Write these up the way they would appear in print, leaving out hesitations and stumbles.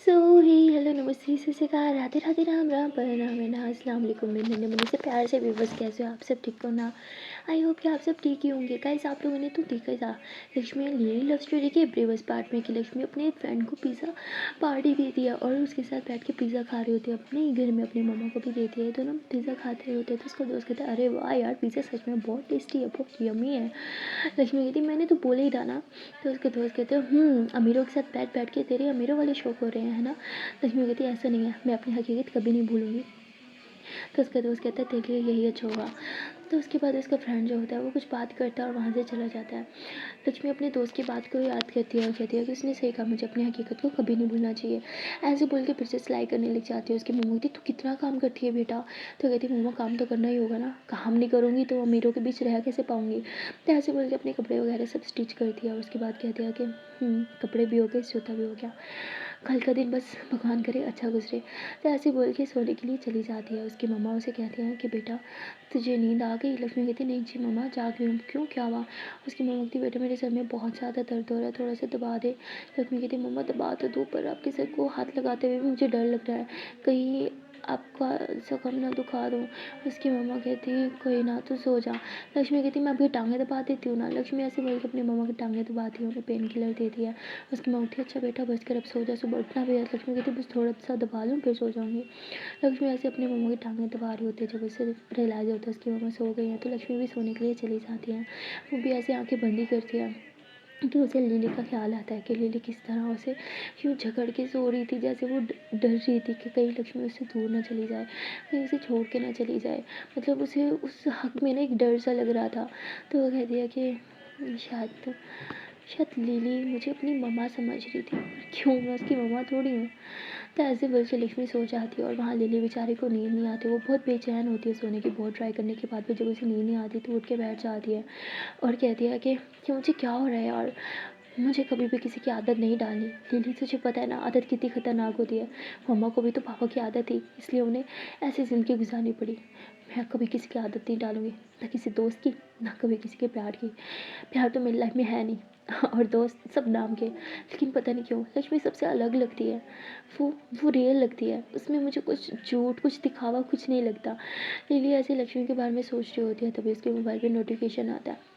सो हे hello नमस्ते सत श्री अकाल राधे राधे राम राम परनाम अस्सलाम वालेकुम मेरे नन्हे मुन्ने से प्यार से व्यूवर्स कैसे हो आप सब ठीक हो ना। आई होप कि आप सब ठीक ही होंगे। गाइस आप लोगों ने तो देखा ही था Lakshmi and lily love story के ब्रेवस पार्ट में कि लक्ष्मी अपने फ्रेंड को पिज़्ज़ा पार्टी देती है और उसके साथ बैठ के पिज़्ज़ा खा रही होती है, अपने घर में अपनी मम्मा को भी देती है। दोनों पिज़्ज़ा खाते रहे होते हैं तो उसका दोस्त कहता है अरे वाह यार पिज़्ज़ा सच में बहुत टेस्टी है, बहुत यमी है। लक्ष्मी कहती मैंने तो बोला ही था ना। तो उसके दोस्त कहते हैं अमीरों के साथ बैठ बैठ के तेरे अमीरों वाले शौक हो रहे हैं है ना। लक्ष्मी कहती है ऐसा नहीं है, मैं अपनी हकीकत कभी नहीं भूलूंगी। तो उसका दोस्त कहता है तेरे लिए यही अच्छा होगा। तो उसके बाद उसका फ्रेंड जो होता है वो कुछ बात करता है और वहाँ से चला जाता है। लक्ष्मी अपने दोस्त की बात को याद करती है और कहती है कि उसने सही कहा, मुझे अपनी हकीकत को कभी नहीं भूलना चाहिए। ऐसे बोल के फिर से सिलाई करने लग जाती है। उसकी मम्मी कहती तू कितना काम करती है बेटा। तो कहती मम्मा काम तो करना ही होगा ना, काम नहीं करूँगी तो अमीरों के बीच रह कैसे पाऊँगी। तो ऐसे बोल के अपने कपड़े वगैरह सब स्टिच करती है और उसके बाद कहती है कि कपड़े भी हो गए, जूता भी हो गया, कल का दिन बस भगवान करे अच्छा गुजरे। तो ऐसे बोल के सोने के लिए चली जाती है। उसकी मम्मा उसे कहती हैं कि बेटा तुझे नींद आ गई। लक्ष्मी कहती नहीं जी मम्मा जाग रही हूँ। क्यों क्या हुआ। उसकी मम्मा कहती बेटा मेरे सर में बहुत ज़्यादा दर्द हो रहा है, थोड़ा सा दबा दे। लक्ष्मी कहती मम्मा दबा तो दो पर आपके सर को हाथ लगाते हुए भी मुझे डर लग रहा है, कहीं आपका जख्म ना दुखा दूँ। उसकी मम्मा कहती कोई ना तू सो जा। लक्ष्मी कहती मैं आपकी टांगें दबा देती हूँ ना। लक्ष्मी ऐसे बोल के अपनी मम्मा की टांगें दबाती है, उन्हें पेन किलर देती है। उसकी माँ उठी अच्छा बेटा बस कर अब सो जा, सुबह उठना भी है। लक्ष्मी कहती बस थोड़ा सा दबा लूँ फिर सो जाऊँगी। लक्ष्मी ऐसे अपनी मम्मा की टांगें दबा रही होती है। जब उसे रियलाइज़ होता है उसकी मम्मा सो गई है तो लक्ष्मी भी सोने के लिए चली जाती है। वो भी ऐसे आंखें बंद ही करती है। तो उसे लिली का ख्याल आता है कि लिली किस तरह उसे क्यों झगड़ के सो रही थी, जैसे वो डर रही थी कि कहीं लक्ष्मी उससे दूर ना चली जाए, कहीं उसे छोड़ के ना चली जाए। मतलब उसे उस हक में ना एक डर सा लग रहा था। तो वो कहती है कि शायद शायद लिली मुझे अपनी मम्मा समझ रही थी, पर क्यों, मैं उसकी मम्मा थोड़ी हूँ। तो ऐसे बोल के लक्ष्मी सो जाती है और वहाँ लिली बेचारी को नींद नहीं आती। वो बहुत बेचैन होती है सोने की, बहुत ट्राई करने के बाद भी जब उसे नींद नहीं आती तो उठ के बैठ जाती है और कहती है कि मुझे क्या हो रहा है यार, मुझे कभी भी किसी की आदत नहीं डालनी। लिली तुझे पता है ना आदत कितनी ख़तरनाक होती है। मम्मा को भी तो पापा की आदत थी इसलिए उन्हें ऐसी ज़िंदगी गुजारनी पड़ी। मैं कभी किसी की आदत नहीं डालूँगी, ना किसी दोस्त की, ना कभी किसी के प्यार की। प्यार तो मेरी लाइफ में है नहीं और दोस्त सब नाम के। लेकिन पता नहीं क्यों लक्ष्मी सबसे अलग लगती है। वो वो रियल लगती है, उसमें मुझे कुछ झूठ कुछ दिखावा कुछ नहीं लगता। लिली ऐसे लक्ष्मी के बारे में सोच रही होती है तभी उसके मोबाइल पे नोटिफिकेशन आता है।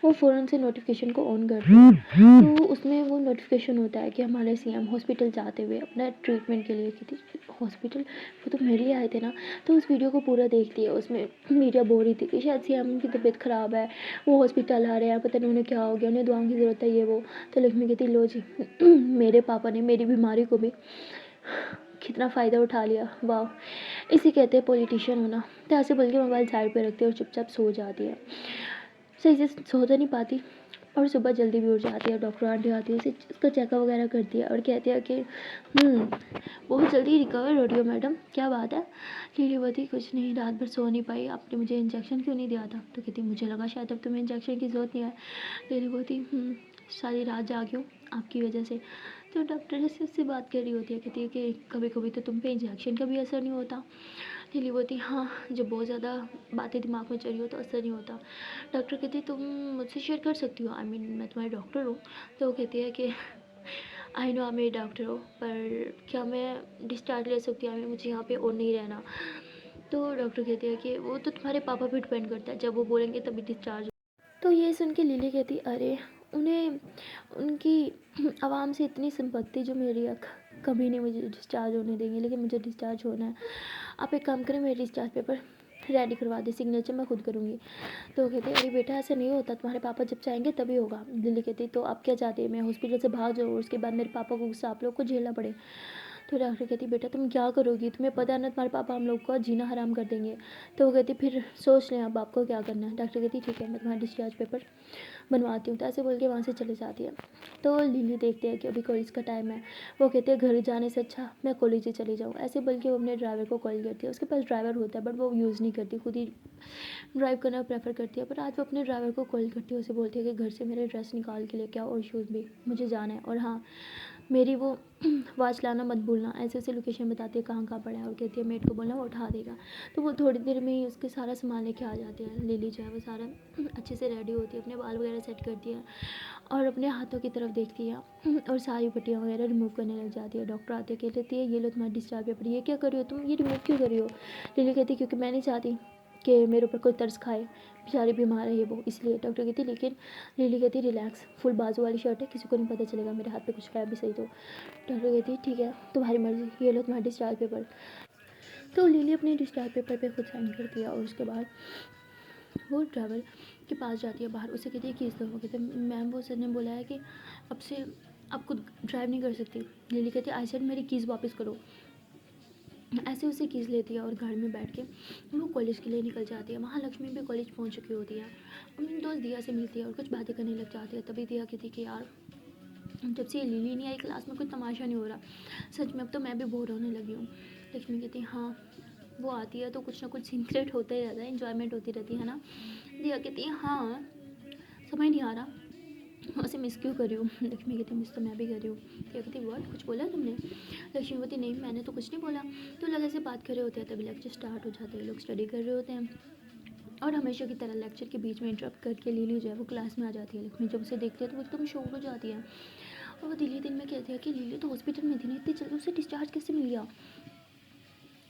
वो फ़ौरन से नोटिफिकेशन को ऑन करती है तो उसमें वो नोटिफिकेशन होता है कि हमारे सीएम हॉस्पिटल जाते हुए अपना ट्रीटमेंट के लिए किसी हॉस्पिटल, वो तो मेरे लिए आए थे ना। तो उस वीडियो को पूरा देखती है। उसमें मीडिया बोल रही थी कि शायद सीएम की तबीयत ख़राब है, वो हॉस्पिटल आ रहे हैं, पता नहीं उन्हें क्या हो गया, उन्हें दुआओं की ज़रूरत है ये वो। तो लक्ष्मी कहती लो जी मेरे पापा ने मेरी बीमारी को भी कितना फ़ायदा उठा लिया, वाह इसी कहते हैं पॉलिटिशियन होना। तो ऐसे बोल के मोबाइल साइड पे रखती है और चुपचाप सो जाती है। सही से सो तो नहीं पाती और सुबह जल्दी भी उठ जाती है। डॉक्टर आंटी आती है, उसे उसका चेकअप वगैरह करती है और कहती है कि बहुत जल्दी रिकवर हो रही हो मैडम, क्या बात है। लिली बोलती कुछ नहीं, रात भर सो नहीं पाई, आपने मुझे इंजेक्शन क्यों नहीं दिया था। तो कहती मुझे लगा शायद अब तुम्हें इंजेक्शन की ज़रूरत नहीं है। लिली बोलती सारी रात जागी हूँ आपकी वजह से। तो डॉक्टर से उससे बात कर रही होती है, कहती है कि कभी कभी तो तुम पे इंजेक्शन का भी असर नहीं होता। लिली बोलती हाँ जब बहुत ज़्यादा बातें दिमाग में चल रही हो तो असर नहीं होता। डॉक्टर कहती तुम मुझसे शेयर कर सकती हो, आई मीन मैं तुम्हारी डॉक्टर हूँ। तो वो कहती है कि आई नो आप मेरी डॉक्टर हो पर क्या मैं डिस्चार्ज ले सकती हूँ, मुझे यहाँ पे और नहीं रहना। तो डॉक्टर कहती है कि वो तो तुम्हारे पापा पे डिपेंड करता है, जब वो बोलेंगे तभी डिस्चार्ज। तो ये सुन के लिली कहती अरे उन्हें उनकी आवाम से इतनी सिंपत्ति जो मेरी कभी नहीं मुझे डिस्चार्ज होने देंगे, लेकिन मुझे डिस्चार्ज होना है। आप एक काम करें मेरे डिस्चार्ज पेपर रेडी करवा दे, सिग्नेचर मैं खुद करूँगी। तो वो कहते अरे बेटा ऐसा नहीं होता, तुम्हारे पापा जब चाहेंगे तभी होगा। लिली कहती तो आप क्या चाहती है मैं हॉस्पिटल से भाग जाऊँ और उसके बाद मेरे पापा को गुस्सा आप लोग को झेलना पड़े। तो डॉक्टर कहती बेटा तुम क्या करोगी, तुम्हें पता है ना तुम्हारे पापा हम लोग का जीना हराम कर देंगे। तो वो कहती फिर सोच लें अब आपको क्या करना है। डॉक्टर कहती ठीक है मैं तुम्हारा डिस्चार्ज पेपर बनवाती हूँ। तो ऐसे बोल के वहाँ से चले जाती है। तो लिली देखते हैं कि अभी कॉलेज का टाइम है। वो कहते हैं घर जाने से अच्छा मैं कॉलेज ही चली जाऊँ। ऐसे बोल के वो अपने ड्राइवर को कॉल करती है। उसके पास ड्राइवर होता है बट वो यूज़ नहीं करती, खुद ही ड्राइव करना प्रेफर करती है। पर आज वो अपने ड्राइवर को कॉल करती है, उसे बोलती है कि घर से मेरे ड्रेस निकाल के लेके आओ और शूज़ भी, मुझे जाना है। और हाँ मेरी वो वॉच लाना मत भूलना, ऐसे ऐसे लोकेशन बताती है कहाँ कहाँ पड़ा है, और कहती है मेड को बोलना वो उठा देगा। तो वो थोड़ी देर में ही उसके सारा सामान लेके आ जाते हैं। लिली जो है वो सारा अच्छे से रेडी होती है, अपने बाल वगैरह सेट करती है और अपने हाथों की तरफ देखती है और सारी पट्टियाँ वगैरह रिमूव करने लग जाती है। डॉक्टर आते कह लेती है ये लो तुम्हारा डिस्चार्ज पेपर, ये क्या कर रही हो तुम, ये रिमूव क्यों कर रही हो। लिली कहती है क्योंकि मैं नहीं चाहती कि मेरे ऊपर कोई तरस खाए, बेचारी बीमार है ये वो, इसलिए। डॉक्टर कहती लेकिन लिली कहती रिलैक्स, फुल बाजू वाली शर्ट है, किसी को नहीं पता चलेगा, मेरे हाथ पे कुछ है भी सही तो। डॉक्टर कहती ठीक है तुम्हारी मर्जी, ये लो तुम्हारा डिस्चार्ज पेपर। तो लिली अपने डिस्चार्ज पेपर पे खुद साइन करती है और उसके बाद वो ड्राइवर के पास जाती है बाहर, उसे कहती है कीज़ दो। वो कहते हैं मैम वो सर ने बोला है कि अब से आप खुद ड्राइव नहीं कर सकती। लिली कहती है आई सेड मेरी कीज़ वापस करो। ऐसे उसे कीज़ लेती है और घर में बैठ के वो कॉलेज के लिए निकल जाती है। वहाँ लक्ष्मी भी कॉलेज पहुँच चुकी होती है, अपनी दोस्त दिया से मिलती है और कुछ बातें करने लग जाती है। तभी दिया कहती कि यार जब से ये लिली नहीं आई क्लास में कोई तमाशा नहीं हो रहा, सच में अब तो मैं भी बोर होने लगी हूँ। लक्ष्मी कहती हाँ वो आती है तो कुछ ना कुछ सीक्रेट होता ही रहता है, इन्जॉयमेंट होती रहती है ना। दिया कहती है हाँ समझ नहीं आ रहा उसे मिस क्यों कर रही हूँ। लक्ष्मी कहती मिस तो मैं भी कर रही हूँ। क्या कहती व्हाट, कुछ बोला तुमने। लक्ष्मी कहती नहीं मैंने तो कुछ नहीं बोला। तो लोग ऐसे बात कर रहे होते हैं, तभी लेक्चर स्टार्ट हो जाते हैं, लोग स्टडी कर रहे होते हैं और हमेशा की तरह लेक्चर के बीच में इंटरप्ट करके लिली जो है वो क्लास में आ जाती है। लक्ष्मी जब उसे देखती है तो वो एकदम शॉक हो जाती है और वो दिल में कहती है कि लिली तो हॉस्पिटल में थी ना, इतनी जल्दी उसे डिस्चार्ज कैसे मिल गया।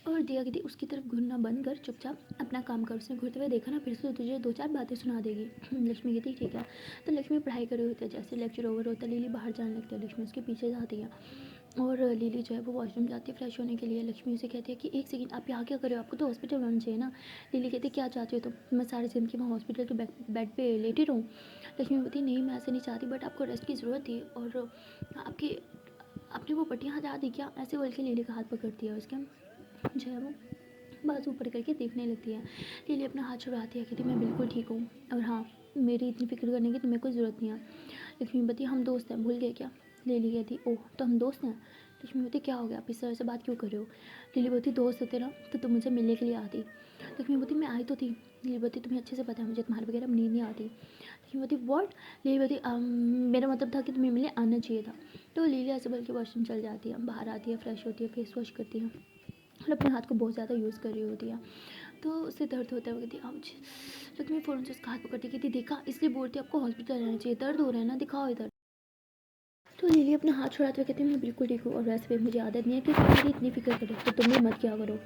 और दिया कहती उसकी तरफ घूरना बंद कर, चुपचाप अपना काम कर। उसने घूरते हुए देखा ना फिर से तुझे दो चार बातें सुना देगी। लक्ष्मी कहती ठीक है। तो लक्ष्मी पढ़ाई कर रही होती है, जैसे लेक्चर ओवर होता है लिली बाहर जाने लगती है, लक्ष्मी उसके पीछे जाती है और लिली जो है वो वॉशरूम जाती है फ्रेश होने के लिए। लक्ष्मी उसे कहती है कि एक सेकंड आप यहाँ क्या कर रहे हो, आपको तो हॉस्पिटल होना चाहिए ना। लिली कहती है क्या चाहती हो तो मैं सारी ज़िंदगी वहाँ हॉस्पिटल के बेड पे लेटी रहूँ। लक्ष्मी कहती नहीं मैं ऐसे नहीं चाहती, बट आपको रेस्ट की ज़रूरत थी और आपकी आपने वो पट्टियाँ हटा दी क्या, ऐसे बोल के लिली का हाथ पकड़ती है। उसके जो है वो बाजू ऊपर करके देखने लगती है। लिली अपना हाथ छुड़ाती है, कहती मैं बिल्कुल ठीक हूँ और हाँ मेरी इतनी फिक्र करने की तुम्हें कोई ज़रूरत नहीं है। लक्ष्मी बताती हम दोस्त हैं, भूल गए क्या। लिली कहती ओह तो हम दोस्त हैं। लक्ष्मी बोलती क्या हो गया, आप इस तरह से बात क्यों कर रहे हो। लिली बोलती दोस्त होते ना तो तुम मुझे मिलने के लिए आती। लक्ष्मी बोलती मैं आई तो थी। लिली बोलती तुम्हें अच्छे से पता है मुझे तुम्हारे वगैरह नींद नहीं आती। लक्ष्मी बोलती वॉट। लिली बोलती मेरा मतलब था कि तुम्हें मिलने आना चाहिए था। तो लिली ऐसे बोल के वॉशरूम चल जाती है, बाहर आती है, फ्रेश होती है, फेस वॉश करती है और अपने हाथ को बहुत ज़्यादा यूज़ कर रही होती है। तो उससे दर्द होता है, वो कहती आउच। लक्ष्मी फ़ौरन से उसका हाथ पकड़ती कहती देखा इसलिए बोलती आपको हॉस्पिटल रहना चाहिए, दर्द हो रहा है ना दिखाओ इधर। तो लिली अपना हाथ छुड़ाते हुए कहती मैं बिल्कुल ठीक हूँ और वैसे भी मुझे आदत नहीं है कि तुम मेरी इतनी फिक्र करो, तो तुम भी मत क्या करो।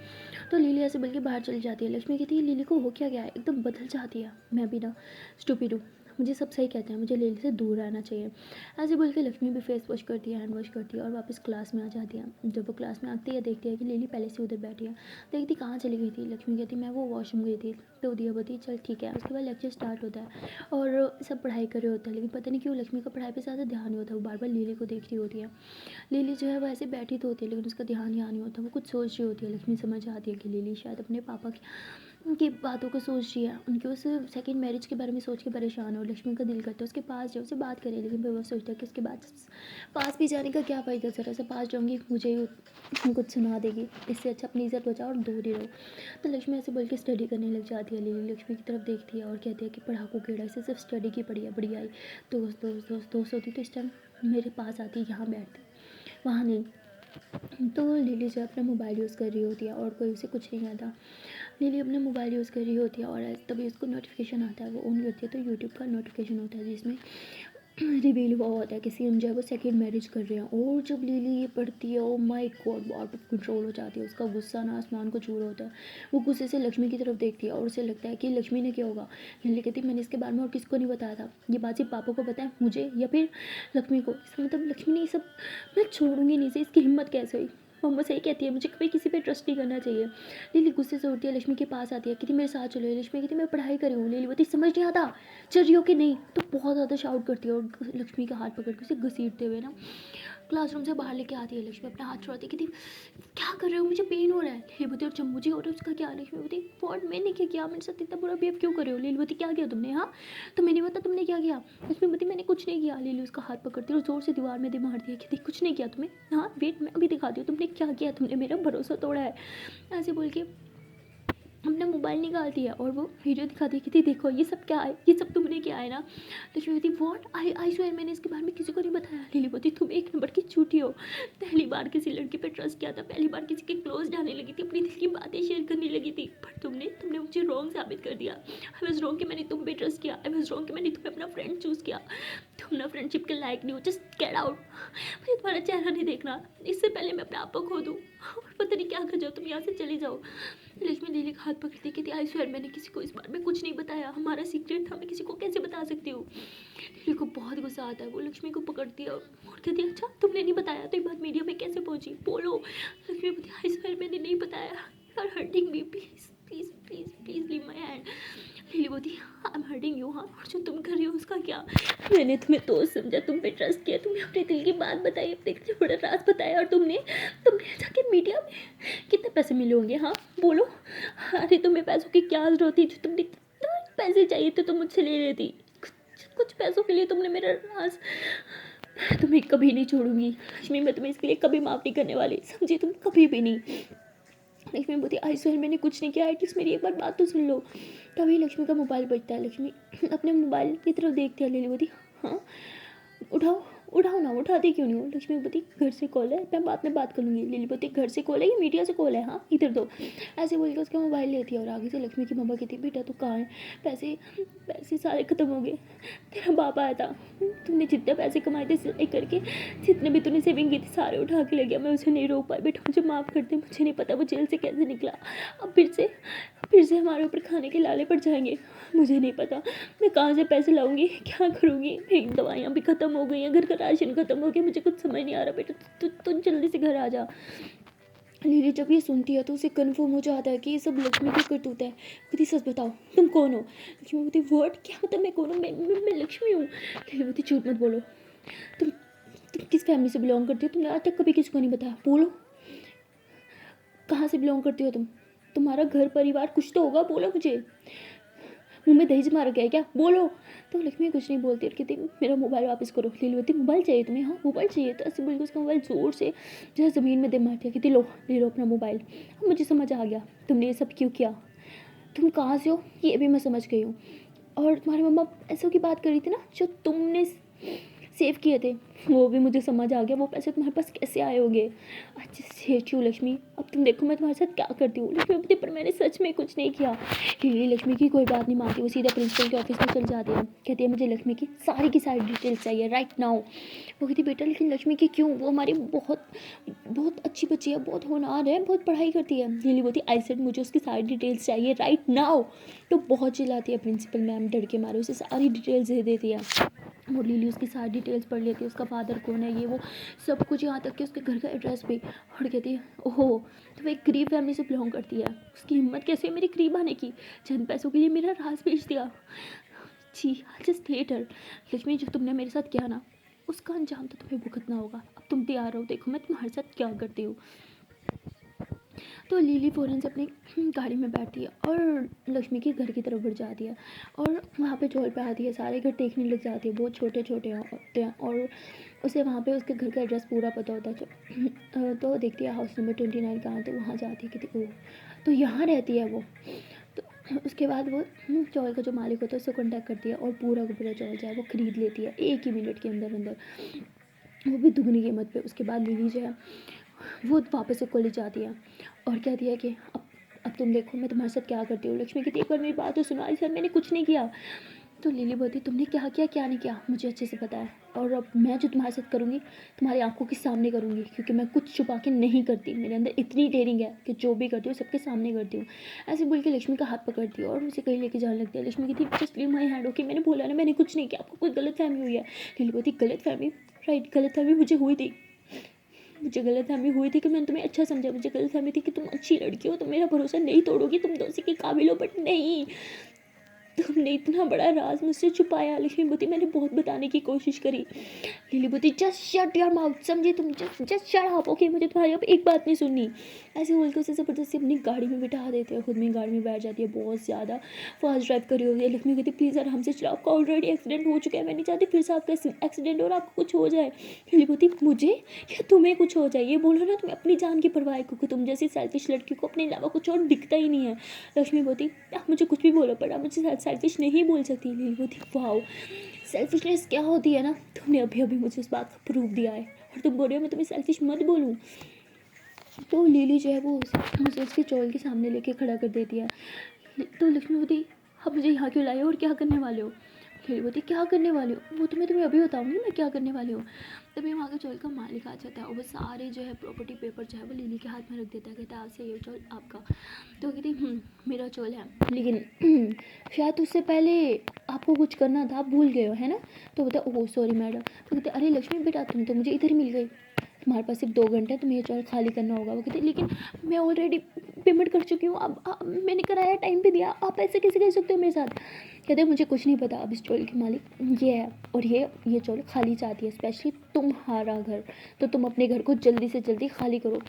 तो लिली ऐसे बल्कि बाहर चली जाती है। लक्ष्मी कहती है लिली को हो क्या गया है, एकदम बदल जाती है। मैं भी ना स्टूपिड हूँ, मुझे सब सही कहते हैं, मुझे लिली से दूर रहना चाहिए। ऐसे बोल के लक्ष्मी भी फेस वॉश करती है, हैंड वॉश करती है और वापस क्लास में आ जाती है। जब वो क्लास में आती है देखती है कि लिली पहले से उधर बैठी है। देखती कहाँ चली गई थी। लक्ष्मी कहती मैं वो वॉशरूम गई थी। तो दिया बोती चल ठीक है। उसके बाद लेक्चर स्टार्ट होता है और सब पढ़ाई कर रहे होते हैं, लेकिन पता नहीं क्यों लक्ष्मी का पढ़ाई पे ज़्यादा ध्यान नहीं होता, वो बार बार लिली को देख रही होती है। लिली जो है वो ऐसे बैठी तो होती है लेकिन उसका ध्यान यहाँ नहीं होता, वो कुछ सोच रही होती है। लक्ष्मी समझ आती है कि लिली शायद अपने पापा की उनकी बातों को सोच रही है, उनके उस सेकंड मैरिज के बारे में सोच के परेशान हो। लक्ष्मी का दिल करता है उसके पास जाए, उससे बात करे, लेकिन फिर वो सोचता है कि उसके पास भी जाने का क्या फ़ायदा, ज़रा सा पास जाऊँगी मुझे ही कुछ सुना देगी, इससे अच्छा अपनी इज्जत बचाओ और दूर ही रहो। तो लक्ष्मी ऐसे बोल के स्टडी करने लग जाती है। लिली लक्ष्मी की तरफ देखती है और कहती है कि पढ़ाकू कीड़ा, इसे सिर्फ स्टडी की पड़ी है, बड़ी आई दोस्त दोस्त दोस्त दोस्त होती तो इस टाइम मेरे पास आती, यहाँ बैठती, वहाँ नहीं। तो लिली जो अपना मोबाइल यूज़ कर रही होती है और कोई उसे कुछ नहीं कहता। लिली अपना मोबाइल यूज़ कर रही होती है और तभी उसको नोटिफिकेशन आता है, वो ऑन करती है तो यूट्यूब का नोटिफिकेशन होता है जिसमें रिवील हुआ होता है कि सीएम जो है वो सेकंड मैरिज कर रहे हैं। और जब लिली ये पढ़ती है oh my God out of control हो जाती है, उसका गुस्सा ना आसमान को छू रहा होता है। वो गुस्से से लक्ष्मी की तरफ देखती है और उसे लगता है कि लक्ष्मी ने क्या होगा। लिली कहती मैंने इसके बारे में और किसको नहीं बताया था, ये बात सिर्फ पापा को बताया, मुझे या फिर लक्ष्मी को। इसका मतलब लक्ष्मी ने ये सब, मैं छोड़ूंगी नहीं से, इसकी हिम्मत कैसे हुई। मम्मा सही कहती है मुझे कभी किसी पे ट्रस्ट नहीं करना चाहिए। लिली गुस्से से उठती है, लक्ष्मी के पास आती है, कहती मेरे साथ चलो। लक्ष्मी कहती मैं पढ़ाई कर रही हूँ। लिली बोलती समझ नहीं आता चल रही हो कि नहीं। तो बहुत ज़्यादा शाउट करती है और लक्ष्मी का हाथ पकड़ के उसे घसीटते हुए ना क्लासरूम से बाहर लेके आती है। लक्ष्मी अपना हाथ छुड़ाती है, कहती क्या कर रहे हो, मुझे पेन हो रहा है। लिली बोलती और जब मुझे हो रहा है उसका क्या। लक्ष्मी बोलती फॉल्ट मैंने क्या किया, मेरे साथ इतना बुरा बिहेव क्यों कर रहे हो। लिली बोलती क्या किया तुमने, हाँ तो मैंने बता तुमने क्या किया। लक्ष्मी बोलती मैंने कुछ नहीं किया। लिली उसका हाथ पकड़ती है और जोर से दीवार में दे मारती है, कहती कुछ नहीं किया तुम्हें, हाँ वेट मैं अभी दिखाती हूँ तुमने क्या किया, तुमने मेरा भरोसा तोड़ा है। ऐसे बोल के अपना मोबाइल निकालती है और वो वीडियो दिखाती है, कहती देखो ये सब क्या है, ये सब तुमने किया है ना। तो लक्ष्मी कहती व्हाट, आई स्वेयर मैंने इसके बारे में किसी को नहीं बताया। लिली बोलती तुम एक नंबर की झूठी हो, पहली बार किसी लड़की पे ट्रस्ट किया था, पहली बार किसी के क्लोज जाने लगी थी, अपनी दिल की बातें शेयर करने लगी थी, पर तुमने मुझे रॉन्ग साबित कर दिया। आई वॉज रॉन्ग कि मैंने तुम पे ट्रस्ट किया, आई वॉज रॉन्ग कि मैंने तुम्हें अपना फ्रेंड चूज़ किया। तुम ना फ्रेंडशिप के लायक नहीं हो, जस्ट गेट आउट। मुझे तुम्हारा चेहरा नहीं देखना, इससे पहले मैं अपने आप को खो दूँ और पता नहीं क्या कर जाओ, तुम यहाँ से चले जाओ। लक्ष्मी लिली का हाथ पकड़ती कहती आई स्वेयर मैंने किसी को इस बारे में कुछ नहीं बताया, हमारा सीक्रेट था, मैं किसी को कैसे बता सकती हूँ। लिली को बहुत गुस्सा आता है, वो लक्ष्मी को पकड़ती है और कहती है अच्छा तुमने नहीं बताया तो ये बात मीडिया में कैसे पहुंची, बोलो। लक्ष्मी बोलती आई स्वेयर मैंने नहीं बताया, you are hurting me, please please please please leave my hand. Lily बोलती आई एम हर्टिंग यू, हाँ, और जो तुम कर रही हो उसका क्या, मैंने तुम्हें दोस्त समझा, तुम पे ट्रस्ट किया, तुम्हें अपने दिल की बात बताई, अपने दिल बड़ा राज बताया, और तुमने जाके मीडिया में कितने पैसे मिले होंगे, हाँ बोलो। अरे तुम्हें पैसों की क्या जरूरत थी, जो तुमने पैसे चाहिए थे तो मुझसे ले लेती, कुछ पैसों के लिए तुमने मेरा राज। तुम्हें कभी नहीं छोड़ूंगी लक्ष्मी, मैं तुम्हें इसके लिए कभी माफ़ नहीं करने वाली, समझी तुम, कभी भी नहीं। लक्ष्मी बोलती आई स्वेयर मैंने कुछ नहीं किया, एटलीस्ट मेरी एक बार बात तो सुन लो। तभी लक्ष्मी का मोबाइल बजता है, लक्ष्मी अपने मोबाइल की तरफ देखती है, लिली बोलती हाँ उठाओ उठाओ ना, उठाती क्यों नहीं हो। लक्ष्मी बोलती घर से कॉल है, मैं बाद में बात कर लूँगी। लिली बोलती घर से कॉल है या मीडिया से कॉल है, हाँ इधर दो। ऐसे बोल के उसका मोबाइल लेती है और आगे से लक्ष्मी की मम्मा कहती बेटा तू कहाँ है, पैसे पैसे सारे ख़त्म हो गए, तेरा बाप आया था, तुमने जितने पैसे कमाए थे सिलाई करके, जितने भी तूने सेविंग की थी सारे उठा के ले गया, मैं उसे नहीं रोक पाई, बेटा मुझे माफ़ कर दे, मुझे नहीं पता वो जेल से कैसे निकला, अब फिर से हमारे ऊपर खाने के लाले पड़ जाएंगे, मुझे नहीं पता मैं कहाँ से पैसे लाऊंगी, क्या करूँगी, मेरी दवाइयाँ भी ख़त्म हो गई हैं, घर का राशन ख़त्म हो गया, मुझे कुछ समझ नहीं आ रहा, बेटा तू जल्दी से घर आ जा। लिली जब ये सुनती है तो उसे कन्फर्म हो जाता है कि ये सब लक्ष्मी की करतूत है। कहती सच बताओ तुम कौन हो। लक्ष्मी बोलती वर्ड क्या मतलब मैं कौन हूँ, मैं लक्ष्मी हूँ। लिली बोलती झूठ मत बोलो, तुम किस फैमिली से बिलोंग करती हो, तुमने आज तक कभी किसी को नहीं बताया, बोलो कहाँ से बिलोंग करती हो तुम, तुम्हारा घर परिवार कुछ तो होगा, बोलो मुझे, मुँह में दही जमा रखा है क्या, बोलो। तो लक्ष्मी कुछ नहीं बोलती और कहती मेरा मोबाइल वापस करो। लिली बोलती मोबाइल चाहिए तुम्हें, हाँ मोबाइल चाहिए, तो ऐसे बोल के उसका मोबाइल ज़ोर से जो है ज़मीन में दे मारती है, कहती लो ले लो अपना मोबाइल। अब मुझे समझ आ गया तुमने ये सब क्यों किया, तुम कहाँ से हो ये भी मैं समझ गई हूँ, और तुम्हारी मम्मा पैसों की बात कर रही थी ना जो तुमने सेव किए थे, वो भी मुझे समझ आ गया, वो पैसे तुम्हारे पास कैसे आए होंगे। अच्छा सेठ यू लक्ष्मी, अब तुम देखो मैं तुम्हारे साथ क्या करती हूँ। लक्ष्मी बोलती पर मैंने सच में कुछ नहीं किया। लिली लक्ष्मी की कोई बात नहीं मानती, वो सीधा प्रिंसिपल के ऑफिस में चल जाती है, कहती है मुझे लक्ष्मी की सारी डिटेल्स चाहिए राइट नाउ। वो कहती बेटा लेकिन लक्ष्मी की क्यों, वो हमारी बहुत बहुत अच्छी बच्ची है, बहुत होनहार है, बहुत पढ़ाई करती है। लिली बोलती आई सेड मुझे उसकी सारी डिटेल्स चाहिए राइट नाउ। तो बहुत चिल्लाती है प्रिंसिपल मैम, डर के मारे उसे सारी डिटेल्स दे देती है। और लिली उसकी सारी डिटेल्स पढ़ लेती है, उसका फादर कौन है, ये वो सब कुछ, यहाँ तक कि उसके घर का एड्रेस भी। और कहती है ओहो तो वो एक गरीब फैमिली से बिलोंग करती है, उसकी हिम्मत कैसे है मेरे करीब आने की, चंद पैसों के लिए मेरा राज बेच दिया। जी जस्ट लेटर लक्ष्मी जो तुमने मेरे साथ किया ना उसका अंजाम तो तुम्हें भुगतना होगा, अब तुम तैयार हो, देखो मैं तुम्हारे साथ क्या करती हूँ। तो लिली फ़ौरन से अपनी गाड़ी में बैठती है और लक्ष्मी के घर की तरफ बढ़ जाती है, और वहाँ पे चौल पे आती है, सारे घर देखने लग जाती है, बहुत छोटे छोटे होते हैं, और उसे वहाँ पे उसके घर का एड्रेस पूरा पता होता है। तो देखती है हाउस नंबर 29 कहाँ, तो वहाँ जाती है कि ओह तो यहाँ रहती है वो। तो उसके बाद वो चौल का जो मालिक होता है उससे कॉन्टैक्ट करती है और पूरा का पूरा चौल जो है वो ख़रीद लेती है 1 ही मिनट के अंदर अंदर, वो भी दुगनी कीमत पे। उसके बाद लिली जो है वो वापस से कॉलेज जाती है और कहती है कि अब तुम देखो मैं तुम्हारे साथ क्या करती हूँ। लक्ष्मी की एक बार मेरी बात तो सुनो, सर मैंने कुछ नहीं किया। तो लिली बोलती तुमने क्या किया क्या नहीं किया मुझे अच्छे से पता है, और अब मैं जो तुम्हारे साथ करूँगी तुम्हारी आंखों के सामने करूँगी, क्योंकि मैं कुछ छुपा के नहीं करती, मेरे अंदर इतनी डेयरिंग है कि जो भी करती हूँ सबके सामने करती हूँ। ऐसे बोल के लक्ष्मी का हाथ पकड़ती है और उसे कहीं लेके जाने लगती है। लक्ष्मी कहती just leave my hand, okay मैंने बोला ना मैंने कुछ नहीं किया, आपको कोई गलत फहमी हुई है। लिली बोलती गलत फहमी, राइट गलत फहमी मुझे हुई थी, मुझे गलतफहमी हुई थी कि मैंने तुम्हें अच्छा समझा, मुझे गलतफहमी थी कि तुम अच्छी लड़की हो, तुम मेरा भरोसा नहीं तोड़ोगी, तुम दोस्ती के काबिल हो, बट नहीं तुमने इतना बड़ा राज मुझसे छुपाया लक्ष्मीपति, मैंने बहुत बताने की कोशिश करी। लिलीपति जस्ट शट योर माउथ, समझी तुम, जस्ट शट अप ओके, मुझे तुम्हारी अब एक बात नहीं सुननी। ऐसे बोल के उसे ज़बरदस्ती अपनी गाड़ी में बिठा देते हैं, खुद में गाड़ी में बैठ जाती है, बहुत ज़्यादा फास्ट ड्राइव करी हुई है। लक्ष्मी कहती प्लीज़ आराम से चलाओ, आपका ऑलरेडी एक्सीडेंट हो चुका है, मैं नहीं चाहती फिर से आपका एक्सीडेंट और आपको कुछ हो जाए। लिलीपति मुझे या तुम्हें कुछ हो जाए, ये बोलो ना, तुम्हें अपनी जान की परवाह है, क्योंकि तुम जैसी सेल्फिश लड़की को अपने अलावा कुछ और दिखता ही नहीं है। लक्ष्मीपति आप मुझे कुछ भी बोलो पर आप मुझे सेल्फिश नहीं बोल सकती। लिलीपति वाओ, सेल्फिशनेस क्या होती है ना, तुमने अभी अभी मुझे उस बात का प्रूफ दिया है और तुम बोल रहे हो मैं तुम्हें सेल्फिश मत बोलूँ। तो लिली जो है वो मुझे उसके चौल के सामने लेके खड़ा कर देती है। तो लक्ष्मीपति आप मुझे यहाँ क्यों लाए हो और क्या करने वाले हो। लिलीपति क्या करने वाले हो, वो तो मैं तुम्हें अभी बताऊँगी मैं क्या करने वाली हूँ। तभी वहाँ के चौल का मालिक आ जाता है और वो सारे जो है प्रॉपर्टी पेपर जो है वो लिली के हाथ में रख देता है, कहता है आज से ये चौल आपका। तो कहती मेरा चौल है, लेकिन शायद उससे पहले आपको कुछ करना था, आप भूल गए हो है ना। तो बोलता ओह सॉरी मैडम। तो कहते अरे लक्ष्मी बेटा तुम तो मुझे इधर ही मिल गई, तुम्हारे पास सिर्फ 2 घंटे, तुम्हें ये चौल खाली करना होगा। वो कहते लेकिन मैं ऑलरेडी पेमेंट कर चुकी हूँ, अब मैंने कराया, टाइम पे दिया, आप ऐसे कैसे कर सकते हो मेरे साथ। कहते मुझे कुछ नहीं पता, अब इस चौल की मालिक ये है और ये चौल खाली चाहती है स्पेशली तुम्हारा घर, तो तुम अपने घर को जल्दी से जल्दी खाली करो।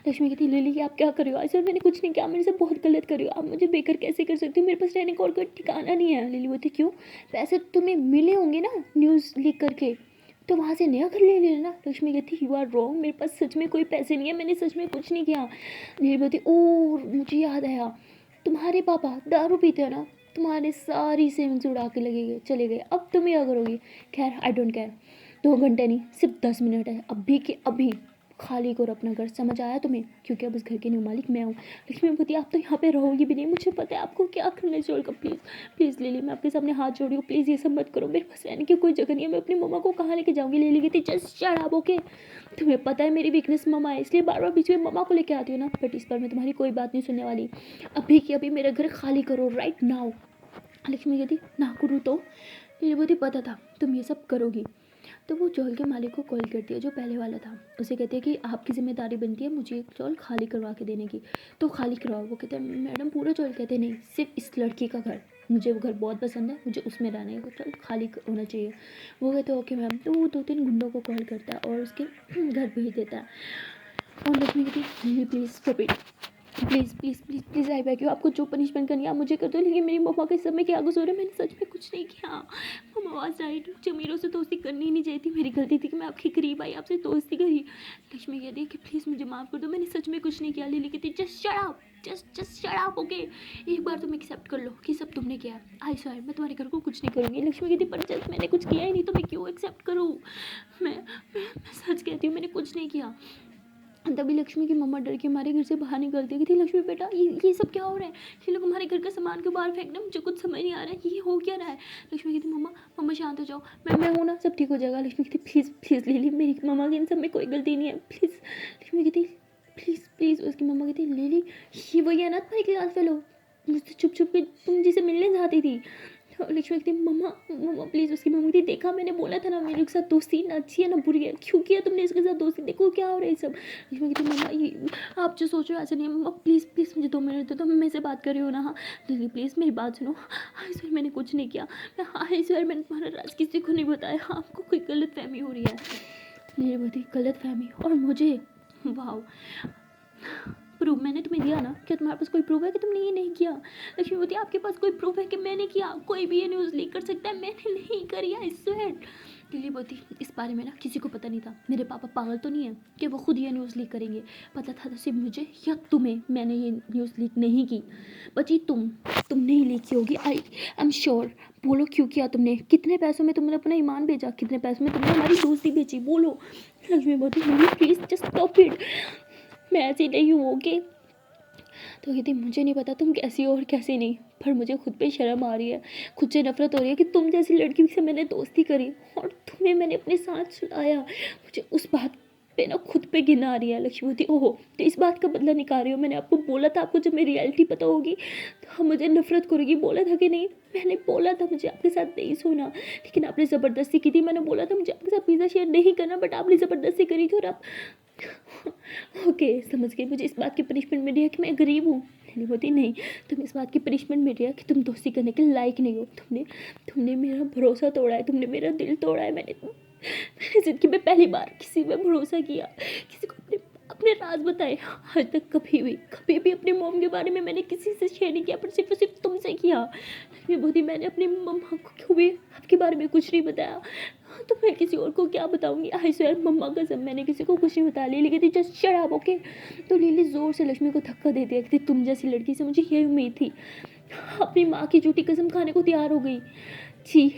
लक्ष्मी कहती लिली आप क्या कर रहे हो, ऐसे मैंने कुछ नहीं किया, मेरे से बहुत गलत कर रही हो, आप मुझे बेकर कैसे कर सकती हो, मेरे पास रहने का और कोई ठिकाना नहीं है। लिली बोलती क्यों, पैसे तुम्हें मिले होंगे ना न्यूज़ लीक करके, तो वहाँ से नया घर ले लेना। लक्ष्मी कहती यू आर रॉन्ग, मेरे पास सच में कोई पैसे नहीं है, मैंने सच में कुछ नहीं किया। नील बोलती ओह मुझे याद आया, तुम्हारे पापा दारू पीते हैं ना, तुम्हारे सारी सेविंग्स उड़ा के लगेंगे चले गए, अब तुम क्या करोगी। खैर आई डोंट केयर, 2 घंटे नहीं सिर्फ 10 मिनट है, अभी के अभी खाली करो अपना घर, समझ आया तुम्हें, क्योंकि अब उस घर के न्यू मालिक मैं हूँ। लक्ष्मी बोलती आप तो यहाँ पे रहोगी भी नहीं, मुझे पता है आपको क्या करना है चोर का, प्लीज़ प्लीज़ लिली मैं आपके सामने हाथ जोड़ी हूँ, प्लीज़ ये सब मत करो, मेरे पास रहने की कोई जगह नहीं है, मैं अपनी मम्मा को कहाँ लेके जाऊँगी। लिली कहती जस्ट शट अप ओके, तुम्हें पता है मेरी वीकनेस मम्मा है, इसलिए बार बार बीच में मम्मा को लेके आती हो ना, बट इस बार मैं तुम्हारी कोई बात नहीं सुनने वाली, अभी की अभी मेरा घर खाली करो राइट नाउ। लक्ष्मी कहती ना करूँ तो। लिली बोलती पता था तुम ये सब करोगी। तो वो चौल के मालिक को कॉल करती है जो पहले वाला था, उसे कहती है कि आपकी ज़िम्मेदारी बनती है मुझे एक चौल खाली करवा के देने की, तो खाली करवाओ। वो कहते हैं मैडम पूरा चौल। कहते नहीं सिर्फ इस लड़की का घर, मुझे वो घर बहुत पसंद है, मुझे उसमें रहना है, वो चौल खाली होना चाहिए। वो कहते हैं ओके मैम। तो वो 2-3 गुंडों को कॉल करता है और उसके घर भेज देता है। और लक्ष्मी कहती please stop it, please please please please I bag you, आपको जो पनिशमेंट करनी है आप मुझे कर दो, लेकिन मेरी मम्मा के समय क्या कसूर है, मैंने सच में कुछ नहीं किया। मम्मा वाज राइट, मुझे अमीरों से दोस्ती करनी ही नहीं चाहिए थी, मेरी गलती थी कि मैं आपके करीब आई, आपसे दोस्ती करी। लक्ष्मी कहती है कि प्लीज़ मुझे माफ़ कर दो, मैंने सच में कुछ नहीं किया। लिली कहती just shut up, just shut up okay, एक बार तुम एक्सेप्ट कर लो कि सब तुमने किया। आई सॉरी मैं तुम्हारे घर को कुछ नहीं करूँगी। लक्ष्मी कहती पर जस्ट मैंने कुछ किया ही नहीं तो मैं क्यों एक्सेप्ट करूँ, मैं सच कहती हूँ मैंने कुछ नहीं किया। तभी लक्ष्मी की मम्मा डर के मारे घर से बाहर निकलती थी। लक्ष्मी बेटा ये सब क्या हो रहा है, ये लोग हमारे घर का सामान के बाहर फेंकना, मुझे कुछ समझ नहीं आ रहा है ये हो क्या रहा है। लक्ष्मी कहती मम्मा शांत हो जाओ, मैं हूँ ना, सब ठीक हो जाएगा। लक्ष्मी कहती प्लीज़ प्लीज़ लिली मेरी मम्मा की इन सब में कोई गलती नहीं है प्लीज़। लक्ष्मी कहती प्लीज़ प्लीज़। उसकी मम्मा कहती लिली ये वही है ना तुम्हारी क्लास फेलो, मुझसे छुप छुप के तुम जिसे मिलने जाती थी। लक्ष्मी कहती मम्मा प्लीज़। उसकी मम्मी कहती देखा मैंने बोला था ना मेरे साथ दोस्ती ना अच्छी है ना बुरी है, क्यों किया तुमने इसके साथ दोस्ती, देखो क्या हो रहा है ये सब। लक्ष्मी कहती मम्मा ये आप जो सोच रहे हो ऐसे नहीं है मम्मा, प्लीज़ प्लीज़ मुझे 2 मिनट दो, तो मैं से बात कर रही हूँ ना। हाँ दीदी प्लीज़ मेरी बात सुनो, आई सर मैंने कुछ नहीं किया, आई सर मैंने तुम्हारा राज किसी को नहीं बताया, आपको कोई गलत फहमी हो रही है। मेरी बड़ी गलत फहमी और मुझे वाह प्रूफ मैंने तुम्हें दिया ना, क्या तुम्हारे पास कोई प्रूफ है कि तुमने ये नहीं किया। लक्ष्मी बोलती आपके पास कोई प्रूफ है कि मैंने किया, कोई भी ये न्यूज़ लीक कर सकता है, मैंने नहीं करी आई स्वेयर। लिली बोलती इस बारे में ना किसी को पता नहीं था, मेरे पापा पागल तो नहीं है कि वो खुद ये न्यूज़ लीक करेंगे, पता था तो सिर्फ मुझे या तुम्हें, मैंने ये न्यूज़ लीक नहीं की। बची तुमने ही लीक की होगी, आई एम श्योर। बोलो क्यों किया तुमने, कितने पैसों में तुमने अपना ईमान बेचा, कितने पैसों में तुमने हमारी दोस्ती बेची, बोलो। लक्ष्मी बोलती प्लीज़ जस्ट स्टॉप इट, मैं ऐसी नहीं हूँ ओके। तो कहती मुझे नहीं पता तुम कैसी हो और कैसी नहीं, पर मुझे खुद पे शर्म आ रही है, खुद से नफरत हो रही है कि तुम जैसी लड़की से मैंने दोस्ती करी और तुम्हें मैंने अपने साथ सुलाया, मुझे उस बात पे ना खुद पे घिन आ रही है। लक्ष्मी होती ओहो तो इस बात का बदला निकाल रही हो, मैंने आपको बोला था आपको जब मेरी रियलिटी पता होगी तो हम मुझे नफरत करोगी, बोला था कि नहीं, मैंने बोला था मुझे आपके साथ नहीं सोना, लेकिन आपने ज़बरदस्ती की थी, मैंने बोला था मुझे आपके साथ पिज़्ज़ा शेयर नहीं करना, बट आपने ज़बरदस्ती करी थी और आप ओके समझ गई, मुझे इस बात की पनिशमेंट मिली है कि मैं गरीब हूँ, लिली बोलती नहीं, तुम इस बात की पनिशमेंट मिल रही है कि तुम दोस्ती करने के लायक नहीं हो। तुमने मेरा भरोसा तोड़ा है, तुमने मेरा दिल तोड़ा है। मैंने ज़िंदगी में पहली बार किसी पे भरोसा किया, किसी को अपने अपने राज बताए। आज तक कभी भी अपने मॉम के बारे में मैंने किसी से शेयर नहीं किया, पर सिर्फ और सिर्फ तुमसे किया। लेकिन बोधी मैंने अपनी मम्मा को क्यों भी आपके बारे में कुछ नहीं बताया, तो मैं किसी और को क्या बताऊंगी। आई स्वेयर मम्मा कसम मैंने किसी को कुछ नहीं बताया। लिली कहती जस्ट शट अप ओके। तो लिली ज़ोर से लक्ष्मी को धक्का दे दिया कि तुम जैसी लड़की से मुझे यही उम्मीद थी। अपनी माँ की झूठी कसम खाने को तैयार हो गई। छी,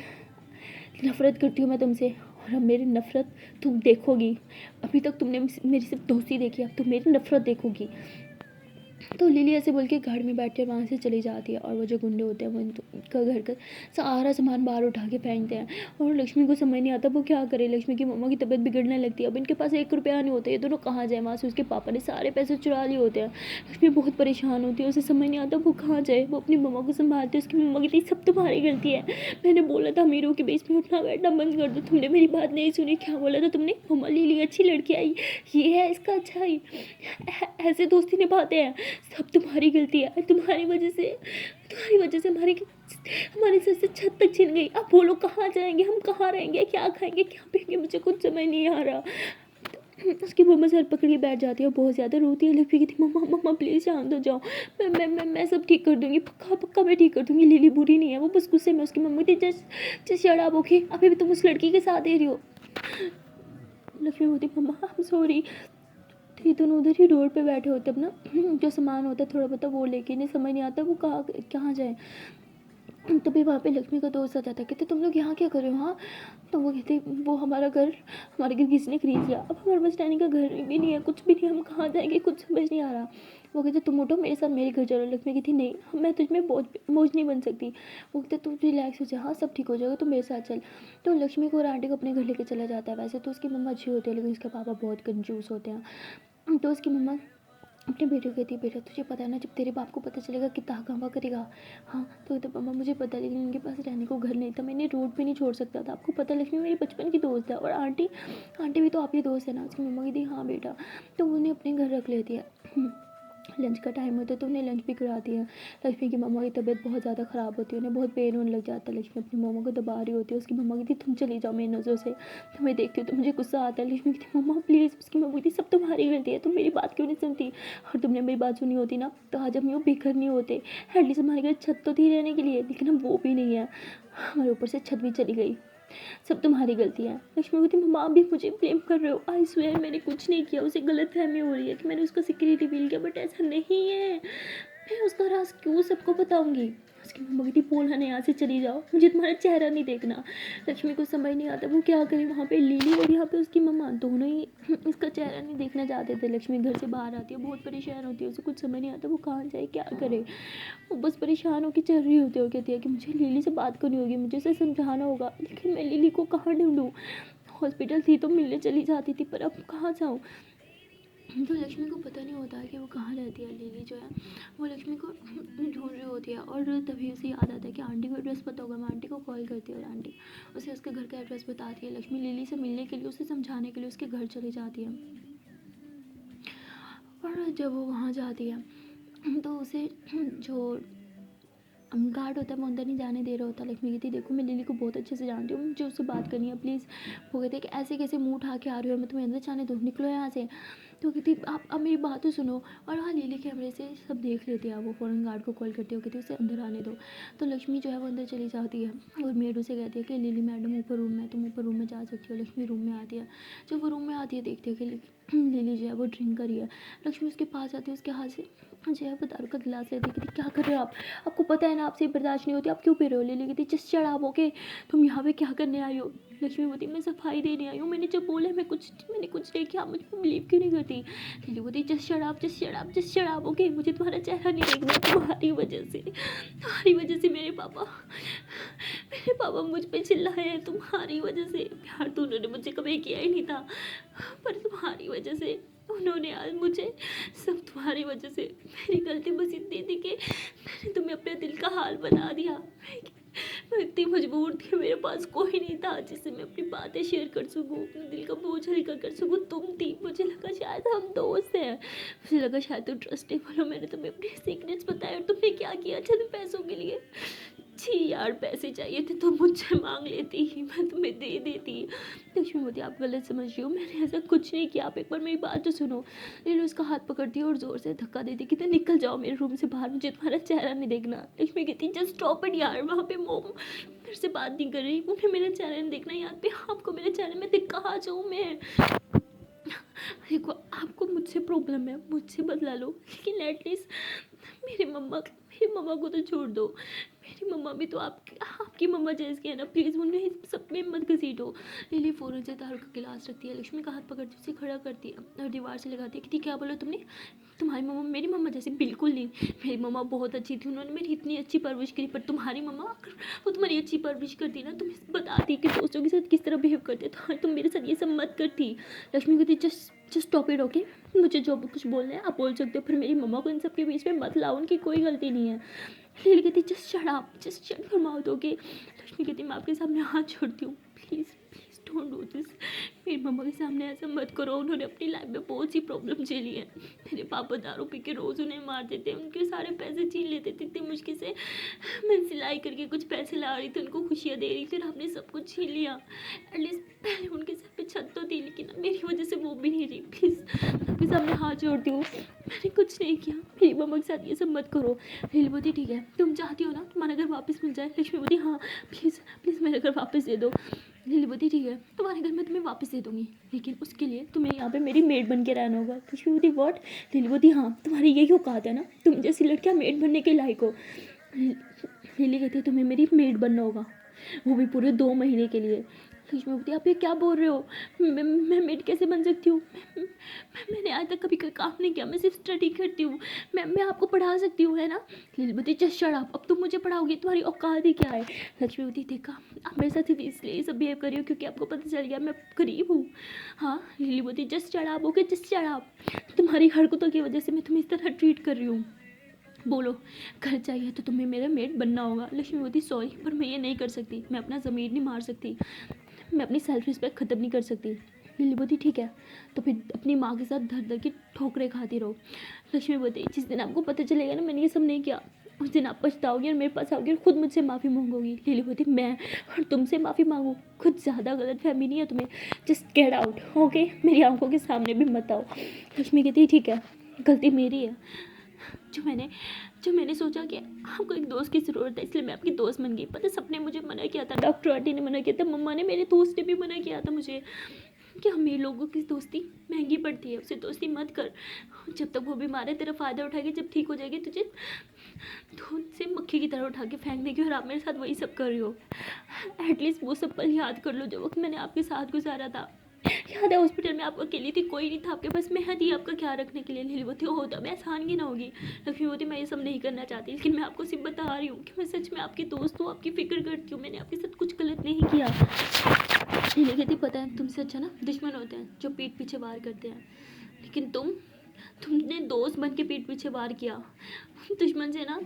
नफ़रत करती हूँ मैं तुमसे, और अब मेरी नफ़रत तुम देखोगी। अभी तक तुमने मेरी सिर्फ दोस्ती देखी, अब तुम मेरी नफ़रत देखोगी। तो लिली ऐसे बोल के घर में बैठ कर वहाँ से चली जाती है, और वो जो गुंडे होते हैं वो इनका घर का सारा सामान बाहर उठा के फेंकते हैं। और लक्ष्मी को समझ नहीं आता वो क्या करे। लक्ष्मी की मम्मा की तबीयत बिगड़ने लगती है। अब इनके पास 1 रुपया नहीं होता, ये दोनों कहाँ जाए। वहाँ से उसके पापा ने सारे पैसे चुरा लिए होते हैं। लक्ष्मी बहुत परेशान होती है, उसे समझ नहीं आता वो कहाँ जाए। वो अपनी मम्मा को संभालती है। उसकी मम्मा कहती सब तुम्हारी गलती है, मैंने बोला था अमीरों के बीच में उठना बैठना बंद कर दो, तुमने मेरी बात नहीं सुनी। क्या बोला था तुमने? मम्मा लिली अच्छी लड़की आई, ये है इसका अच्छाई, ऐसे दोस्ती निभाते हैं। सब तुम्हारी गलती है, तुम्हारी वजह से हमारे सर से छत तक छिन गई। अब बोलो कहाँ जाएंगे हम, कहाँ रहेंगे, क्या खाएंगे, क्या पिएंगे, मुझे कुछ समझ नहीं आ रहा। उसकी मम्मा सर पकड़ के बैठ जाती है और बहुत ज़्यादा रोती है। लक्ष्मी कहती मम्मा मम्मा प्लीज़ शांत हो जाओ, मैं सब ठीक कर दूँगी, पक्का मैं ठीक कर दूँगी। लिली बुरी नहीं है, वो बस गुस्से में। उसकी मम्मी थी जस्ट शट अप ओके, अभी भी तुम उस लड़की के साथ दे रही हो। लक्ष्मी बोलती मम्मा आई एम सॉरी। तो ये दोनों उधर ही रोड पे बैठे होते अपना जो सामान होता है थोड़ा बहुत वो लेके, इन्हें समझ नहीं आता वो कहाँ जाए। तभी वहाँ पे लक्ष्मी का दोस्त आ जाता है। कहते तुम लोग यहाँ क्या कर रहे हो? हाँ, तो वो कहते वो हमारा घर किसी ने खरीद लिया, अब हमारे पास रहने का घर भी नहीं है, कुछ भी नहीं, हम कहाँ जाएंगे, कुछ समझ नहीं आ रहा। वो कहते तुम उठो मेरे साथ मेरे घर चलो। लक्ष्मी कहती नहीं, मैं तुझ में बोझ नहीं बन सकती। वो कहते तू रिलैक्स हो जा, हाँ सब ठीक हो जाएगा, तुम मेरे साथ चल। तो लक्ष्मी को और आंटी को अपने घर लेके चला जाता है। वैसे तो उसकी मम्मा अच्छी होती है, लेकिन उसके पापा बहुत कंजूस होते हैं। तो उसकी मम्मा अपने बेटे को कहती है बेटा तुझे पता है ना, जब तेरे बाप को पता चलेगा कितना हंगामा करेगा। हाँ तो मम्मा मुझे पता है, लेकिन उनके पास रहने को घर नहीं था, मैंने रोड पे नहीं छोड़ सकता था। आपको पता है लक्ष्मी मेरी बचपन की दोस्त है, और आंटी भी तो आपकी दोस्त है ना। उसकी मम्मा कहती हाँ बेटा। तो उन्हें अपने घर रख लेती है। लंच का टाइम होता है तो उन्हें लंच भी कराती है। लक्ष्मी की मम्मा की तबीयत बहुत ज़्यादा ख़राब होती है, उन्हें बहुत पेन होने लग जाता है। लक्ष्मी अपनी मम्मा को दबा रही होती है। उसकी मम्मा कहती तुम चली जाओ मेरी नज़रों से, तुम्हें देखती हूँ तो मुझे गुस्सा आता है। लक्ष्मी कहती मम्मा प्लीज़। उसकी मम्मा कहती सब तुम्हारी गलती है, तुम मेरी बात क्यों नहीं सुनती, और तुमने मेरी बात सुनी होती ना तो आज हम यूँ बेघर नहीं होते। एटलीस्ट हमारे घर छत तो थी रहने के लिए, लेकिन अब वो भी नहीं है, हमारे ऊपर से छत भी चली गई। सब तुम्हारी गलती है। लक्ष्मी कहती मम्मा आप भी मुझे ब्लेम कर रहे हो। आई स्वेयर मैंने कुछ नहीं किया। उसे गलत फहमी हो रही है कि मैंने उसका सीक्रेट रिवील किया, बट ऐसा नहीं है। मैं उसका राज क्यों सबको बताऊंगी। उसकी मम्मा कहती बोल है ना यहाँ से चली जाओ, मुझे तुम्हारा चेहरा नहीं देखना। लक्ष्मी को समझ नहीं आता वो क्या करे। वहाँ पे लिली और यहाँ पे उसकी मम्मा दोनों ही इसका चेहरा नहीं देखना चाहते थे। लक्ष्मी घर से बाहर आती है, बहुत परेशान होती है, उसे कुछ समझ नहीं आता वो कहाँ जाए क्या करे। वो बस परेशान होकर चल रही होती है और कहती है कि मुझे लिली से बात करनी होगी, मुझे उसे समझाना होगा, लेकिन मैं लिली को कहाँ ढूंढूं। हॉस्पिटल थी तो मिलने चली जाती थी, पर अब कहाँ जाऊँ। तो लक्ष्मी को पता नहीं होता है कि वो कहाँ रहती है। लिली जो है वो लक्ष्मी को ढूंढ रही होती है, और तभी उसे याद आता है कि आंटी को एड्रेस पता होगा। मैं आंटी को कॉल करती हूँ और आंटी उसे उसके घर का एड्रेस बताती है। लक्ष्मी लिली से मिलने के लिए, उसे समझाने के लिए उसके घर चली जाती है। और जब वो वहाँ जाती है तो उसे जो गार्ड होता है वो अंदर नहीं जाने दे रहा होता। लक्ष्मी कहती देखो मैं लिली को बहुत अच्छे से जानती हूँ, मुझे उससे बात करनी है प्लीज़। वो कहते कि ऐसे कैसे मुँह उठा के आ रही हो, मैं तुम्हें अंदर जाने दूँ, निकलो यहाँ से। तो कहती आप अब मेरी बात तो सुनो। और हाँ लिली कैमरे से सब देख लेते हैं। वो फ़ौरन गार्ड को कॉल करती है, कहती उसे अंदर आने दो। तो लक्ष्मी जो है वो अंदर चली जाती है, और मेड उसे कहती है कि लिली मैडम ऊपर रूम में है, तुम ऊपर रूम में जा सकती हो। लक्ष्मी रूम में आती है। जब वो रूम में आती है देखती है कि लिली जो है वो ड्रिंक करी है। लक्ष्मी उसके पास आती है, उसके हाथ से जो है वो दारू का गिलास लेती है। क्या कर रहे हो आप, आपको पता है ना आपसे बर्दाश्त नहीं होती, आप क्यों पी रहे हो। लिली कहती जस्ट शट अप ओके, तुम यहाँ पे क्या करने आई हो। लक्ष्मी बोलती मैं सफाई देने आई हूँ, मैंने जब बोला मैंने कुछ नहीं किया, मुझ पर बिलीव क्यों नहीं करती। लिली बोलती जस्ट शट अप ओके, मुझे तुम्हारा चेहरा नहीं देखना। तुम्हारी वजह से मेरे पापा मुझ पे चिल्लाए हैं, तुम्हारी वजह से। प्यार तो उन्होंने मुझे कभी किया ही नहीं था, पर तुम्हारी वजह से उन्होंने आज मुझे, सब तुम्हारी वजह से। मेरी गलती बस इतनी थी कि मैंने तुम्हें अपने दिल का हाल बना दिया। मैं इतनी मजबूर थी, मेरे पास कोई नहीं था जिससे मैं अपनी बातें शेयर कर सकूँ, अपने दिल का बोझ हल्का कर सकूँ। तुम थी, मुझे लगा शायद हम दोस्त हैं, मुझे लगा शायद तुम ट्रस्टेबल हो। मैंने तुम्हें अपने सीक्रेट्स बताए और तुमने क्या किया चंद पैसों के लिए। छी यार, पैसे चाहिए थे तो मुझसे मांग लेती ही, मैं तुम्हें दे देती। लक्ष्मीवती, आप गलत समझ रही हो, मैंने ऐसा कुछ नहीं किया। आप एक बार मेरी बात तो सुनो। मैंने उसका हाथ पकड़ दिया और जोर से धक्का दे दिया, कहते निकल जाओ मेरे रूम से बाहर, मुझे तुम्हारा चेहरा नहीं देखना। लक्ष्मी कहती जस्ट स्टॉप इट यार, वहाँ पे मोम मेरे से बात नहीं कर रही, उन्हें मेरा चेहरा नहीं देखना। याद पे आपको मेरे चेहरे में दिख कहाँ जाऊँ मैं। देखो, आपको मुझसे प्रॉब्लम है, मुझसे बदला लो, लेकिन एटलीस्ट मेरी मम्मा को तो छोड़ दो। मेरी मम्मा भी तो आपकी मम्मा जैसी है ना, प्लीज़ उन्हें सब में मत घसीटो। लिली फ़ौरन से दारू का गिलास रखती है, लक्ष्मी का हाथ पकड़ती उसे खड़ा करती है और दीवार से लगाती है कि क्या बोलो तुमने। तुम्हारी मम्मा मेरी मम्मा जैसी बिल्कुल नहीं। मेरी मम्मा बहुत अच्छी थी, उन्होंने मेरी इतनी अच्छी परवरिश करी, पर तुम्हारी मम्मा अगर वो तुम्हारी अच्छी परवरिश करती ना, तुम बताती कि दोस्तों के साथ किस तरह बिहेव करते, तो तुम मेरे साथ ये सब मत करती। लक्ष्मी कहती जस्ट स्टॉप इट, ओके। मुझे जो कुछ बोलना है आप बोल सकते हो, फिर मेरी मम्मा को इन सब के बीच में मत लाओ, उनकी कोई गलती नहीं है। लिली कहती just shut your mouth, okay. Lakshmi कहती मैं आपके सामने हाथ छोड़ती हूँ, please please don't do this. मेरी मम्मा के सामने ऐसा मत करो, उन्होंने अपनी लाइफ में बहुत सी प्रॉब्लम झेली है। मेरे पापा दारू पी के रोज़ उन्हें मारते थे, उनके सारे पैसे छीन लेते थे इतनी मुश्किल से। मैं सिलाई करके कुछ पैसे ला रही थी, उनको खुशियाँ दे रही थी, और आपने सब कुछ छीन लिया। एटलीस्ट पहले उनके सर पे छत तो थी, लेकिन मेरी वजह से वो भी नहीं रही। प्लीज़ आपके सामने हाथ जोड़ती हूँ, मैंने कुछ नहीं किया, मेरी मम्मा के साथ ये सब मत करो। लिली बोती ठीक है, तुम चाहती हो ना तुम्हारा घर वापस मिल जाए। लक्ष्मी बोती हाँ प्लीज़ प्लीज़ मेरा घर वापस दे दो। लिली बोती ठीक है, तुम्हारे घर में तुम्हें वापस दे दूँगी, लेकिन उसके लिए तुम्हें यहाँ पे मेरी मेड बन के रहना होगा। लक्ष्मी बोती व्हाट। लिली बोती हाँ, तुम्हारी यही औकात है ना, तुम जैसी लड़कियाँ मेड बनने के लायक हो। लिली कहती है तुम्हें मेरी मेड बनना होगा, वो भी पूरे 2 महीने के लिए। लक्ष्मी बोलती आप ये क्या बोल रहे हो, मैं मेड कैसे बन सकती हूँ। मैंने आज तक कभी कोई काम नहीं किया, मैं सिर्फ स्टडी करती हूँ, मैं आपको पढ़ा सकती हूँ, है ना। लिली बोलती जस्ट शट अप, अब तुम मुझे पढ़ाओगी, तुम्हारी औकात ही क्या है। लक्ष्मी बोलती देखा, आप मेरे साथ इसलिए ये सब बिहेव कर रही हो क्योंकि आपको पता चल गया मैं गरीब हूँ। हाँ। लिली बोलती just shut up, okay just shut up, तुम्हारी हरकतों की वजह से मैं तुम्हें इस तरह ट्रीट कर रही हूँ। बोलो, घर चाहिए तो तुम्हें मेरा मेड बनना होगा। लक्ष्मी बोलती सॉरी, पर मैं ये नहीं कर सकती, मैं अपना ज़मीर नहीं मार सकती, मैं अपनी सेल्फ रिस्पेक्ट ख़त्म नहीं कर सकती। लिली बोलती ठीक है, तो फिर अपनी माँ के साथ धर धर की ठोकरें खाती रहो। लक्ष्मी बोलती जिस दिन आपको पता चलेगा ना मैंने ये सब नहीं किया, उस दिन आप पछताओगी और मेरे पास आओगी और खुद मुझसे माफ़ी मांगोगी। लिली बोलती मैं और तुमसे माफ़ी मांगूँ, खुद ज़्यादा गलत फहमी नहीं है तुम्हें, जस्ट गेट आउट, ओके, मेरी आंखों के सामने भी मत आओ। लक्ष्मी कहती ठीक है, गलती मेरी है, जो मैंने सोचा कि आपको एक दोस्त की ज़रूरत है, इसलिए मैं आपकी दोस्त बन गई। पता है सबने मुझे मना किया था, डॉक्टर आंटी ने मना किया था, मम्मा ने, मेरे दोस्त ने भी मना किया था मुझे कि अमीर लोगों की दोस्ती महंगी पड़ती है, उससे दोस्ती मत कर, जब तक वो बीमार है तेरा फ़ायदा उठाएगी, जब ठीक हो जाएगी तुझे दूध से मक्खी की तरह उठा के फेंक देगी, और आप मेरे साथ वही सब कर रही हो। एटलीस्ट वो सब पल याद कर लो जो वक्त मैंने आपके साथ गुजारा था। याद है हॉस्पिटल में आप अकेली थी, कोई नहीं था आपके पास, मैं थी आपका ख्याल रखने के लिए। लिली बोती हो तब आसानगी ना होगी। लक्ष्मी बोती मैं ये सब नहीं करना चाहती, लेकिन मैं आपको सिर्फ बता रही हूँ कि मैं सच में आपकी दोस्त हूँ, आपकी फिक्र करती हूँ, मैंने आपके साथ कुछ गलत नहीं किया। लिली कहती पता है तुमसे अच्छा ना दुश्मन होते हैं जो पीठ पीछे वार करते हैं, लेकिन तुमने दोस्त बन के पीठ पीछे वार किया। दुश्मन से ना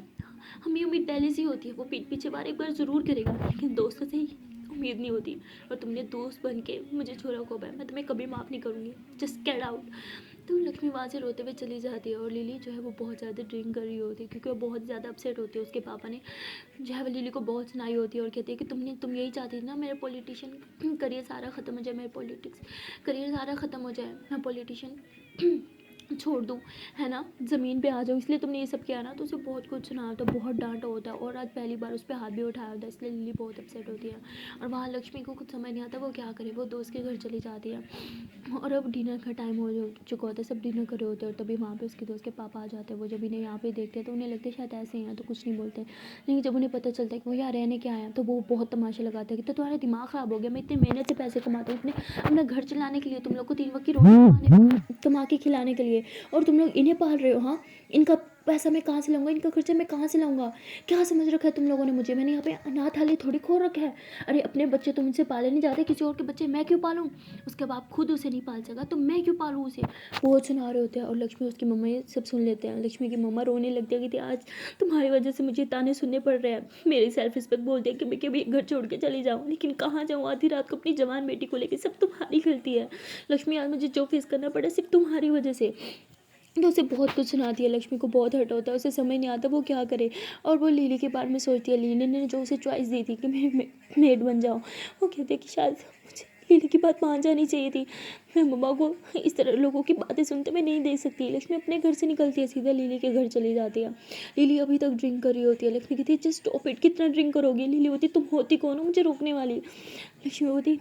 हमें उम्मीद पहले से ही होती है, वो पीठ पीछे वार एक बार ज़रूर करेगा, लेकिन दोस्तों से ही उम्मीद नहीं होती। और तुमने दोस्त बन के मुझे छोरा को है, मैं तुम्हें कभी माफ़ नहीं करूँगी, जस्ट गेट आउट। तो लक्ष्मी वहाँ से रोते हुए चली जाती है, और लिली जो है वो बहुत ज़्यादा ड्रिंक कर रही होती है, क्योंकि वो बहुत ज़्यादा अपसेट होती है। उसके पापा ने जो है वो लिली को बहुत सुनाई होती है और कहती है कि तुम यही चाहती थी ना मेरा पॉलिटिशियन करियर सारा ख़त्म हो जाए, मेरा पॉलिटिक्स करियर सारा ख़त्म हो जाए, मैं पॉलिटिशियन छोड़ दूँ, है ना, ज़मीन पे आ जाऊँ, इसलिए तुमने ये सब किया ना। तो उसे बहुत कुछ सुना होता है, बहुत डांटा होता है, और आज पहली बार उस पर हाथ भी उठाया होता है, इसलिए लिली बहुत अपसेट होती है। और वहाँ लक्ष्मी को कुछ समझ नहीं आता वो क्या करे, वो दोस्त के घर चली जाती है, और अब डिनर का टाइम हो चुका होता है, सब डिनर कर रहे होते हैं, और तभी वहाँ पे उसके दोस्त के पापा आ जाते हैं। वो जब इन्हें यहाँ पे देखते हैं तो उन्हें लगता है शायद ऐसे ही हैं, तो कुछ नहीं बोलते, लेकिन जब उन्हें पता चलता है कि वो यहाँ रहने के आए हैं, तो वो बहुत तमाशा लगाते हैं कि तो तुम्हारा दिमाग ख़राब हो गया, मैं इतनी मेहनत से पैसे कमाता हूँ अपना घर चलाने के लिए, तुम लोग को 3 वक्त की रोटी कमा के खिलाने के लिए, और तुम लोग इन्हें पाल रहे हो। हाँ, इनका पैसा मैं कहाँ से लाऊँगा, इनका खर्चा मैं कहाँ से लाऊँगा? क्या समझ रखा है तुम लोगों ने मुझे? मैंने यहाँ पे अनाथालय थोड़ी खोल रखा है। अरे अपने बच्चे तो मुझसे पाले नहीं जाते, किसी और के बच्चे मैं क्यों पालूँ? उसके बाप खुद उसे नहीं पाल सका तो मैं क्यों पालूँ उसे? बहुत सुना रहे होते हैं और लक्ष्मी उसकी मम्मा ये सब सुन लेते हैं। लक्ष्मी की मम्मा रोने लगती है, कहती है आज तुम्हारी वजह से मुझे ताने सुनने पड़ रहे हैं। मेरी सेल्फ रिस्पेक्ट बोलती है कि मैं कभी घर छोड़ के चली जाऊँ, लेकिन कहाँ जाऊँ आधी रात को अपनी जवान बेटी को लेके? सब तुम्हारी गलती है लक्ष्मी, आज मुझे जो फेस करना पड़ा सिर्फ तुम्हारी वजह से। तो उसे बहुत कुछ सुनाती है। लक्ष्मी को बहुत हर्ट होता है, उसे समझ नहीं आता वो क्या करे। और वो लिली के बारे में सोचती है। लिली ने जो उसे चॉइस दी थी कि मैं मेड बन जाऊँ, वो कहते हैं कि शायद मुझे लिली की बात मान जानी चाहिए थी। मैं मम्मा को इस तरह लोगों की बातें सुनते मैं नहीं देख सकती। लक्ष्मी अपने घर से निकलती है, सीधा लिली के घर चली जाती है। लिली अभी तक ड्रिंक कर रही होती है। लक्ष्मी कहती है जस्ट स्टॉप इट, कितना ड्रिंक करोगी? लिली होती तुम होती कौन हो मुझे रोकने वाली? लक्ष्मी होती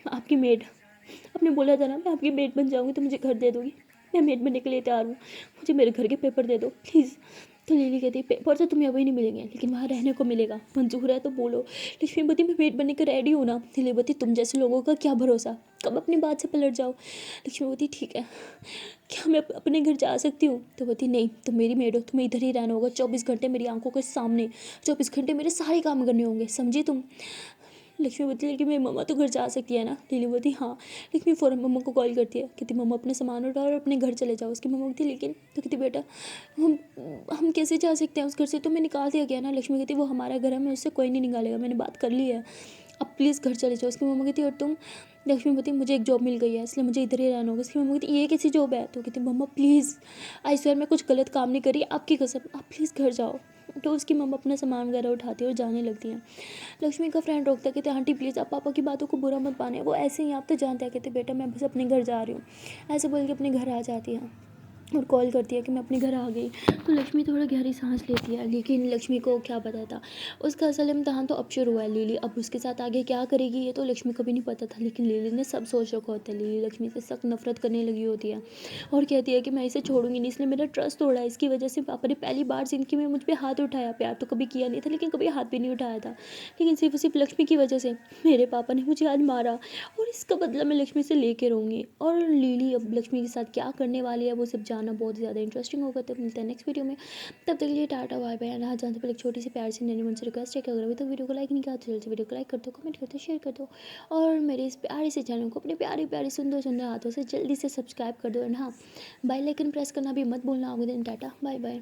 आपकी मेड, आपने बोला था ना मैं आपकी मेड बन जाऊंगी तो मुझे घर दे दोगी। मैं मेड बनने के लिए तैयार हूँ, मुझे मेरे घर के पेपर दे दो प्लीज़। तो लिली कहती है पेपर तो तुम्हें अभी नहीं मिलेंगे, लेकिन वहाँ रहने को मिलेगा, मंजूर है तो बोलो। लक्ष्मी बोती मैं मेड बनने के रेडी हूँ ना। लिली बोती तुम जैसे लोगों का क्या भरोसा, कब अपनी बात से पलट जाओ। लक्ष्मी बोती ठीक है, क्या मैं अपने घर जा सकती हूँ? तो बोती नहीं, तुम मेरी मेड हो, तुम्हें इधर ही रहना होगा 24 घंटे मेरी आंखों के सामने, 24 घंटे मेरे सारे काम करने होंगे, समझी तुम? लक्ष्मी बोलती है लेकिन मेरी मम्मा तो घर जा सकती है ना। लिली बोलती हाँ। लक्ष्मी फ़ौरन मम्मा को कॉल करती है, कहती मम्मा अपना सामान उठाओ और अपने घर चले जाओ। उसकी मम्मा बोलती लेकिन, तो कहती बेटा हम कैसे जा सकते हैं उस घर से, तो मैं निकाल दिया गया ना। लक्ष्मी कहती वो हमारा घर है, मैं उससे कोई नहीं निकालेगा, मैंने बात कर ली है, अब प्लीज़ घर चले जाओ। उसकी मम्मा कहती और तुम? लक्ष्मी बोलती मुझे एक जॉब मिल गई है इसलिए मुझे इधर ही रहना होगा। उसकी मम्मा कहती ये कैसी जॉब है? तो कहती मम्मा प्लीज़, आई स्वेयर मैं कुछ गलत काम नहीं करी, आपकी कसम, आप प्लीज़ घर जाओ। तो उसकी मम्मा अपना सामान वगैरह उठाती है और जाने लगती हैं। लक्ष्मी का फ्रेंड रोकता है, कहते आंटी प्लीज़ आप पापा की बातों को बुरा मत माने, वो ऐसे ही आप तो जानते हैं। कहते बेटा मैं बस अपने घर जा रही हूँ, ऐसे बोल के अपने घर आ जाती है और कॉल करती है कि मैं अपने घर आ गई। तो लक्ष्मी थोड़ा गहरी सांस लेती है, लेकिन लक्ष्मी को क्या पता था उसका असल इम्तहान तो अब शुरू हुआ है। लिली अब उसके साथ आगे क्या करेगी ये तो लक्ष्मी को भी नहीं पता था, लेकिन लिली ने सब सोच रखा होता है। लिली लक्ष्मी से सख्त नफरत करने लगी होती है और कहती है कि मैं इसे छोड़ूंगी नहीं, इसने मेरा ट्रस्ट तोड़ा है, इसकी वजह से पापा ने पहली बार ज़िंदगी में मुझ पर हाथ उठाया। प्यार तो कभी किया नहीं था, लेकिन कभी हाथ भी नहीं उठाया था, लेकिन सिर्फ लक्ष्मी की वजह से मेरे पापा ने मुझे आज मारा और इसका बदला मैं लक्ष्मी से लेके रहूँगी। और लिली अब लक्ष्मी के साथ क्या करने वाली है वो सब जानना बहुत ज़्यादा इंटरेस्टिंग होगा। तब मिलते हैं नेक्स्ट वीडियो में, तब तक के लिए टाटा बाय बाय। ना जानते पहले एक छोटी सी प्यार से नैनी मन से रिक्वेस्ट है कि अगर अभी तक वीडियो को लाइक नहीं किया तो जल्दी वीडियो को लाइक कर दो, कमेंट कर दो, शेयर कर दो और मेरे इस प्यारे से चैनल को अपने प्यारे प्यारे सुंदर सुंदर हाथों से जल्दी से सब्सक्राइब कर दो। एंड हाँ, बेल आइकन प्रेस करना भी मत भूलना। आगे दिन टाटा बाय बाय।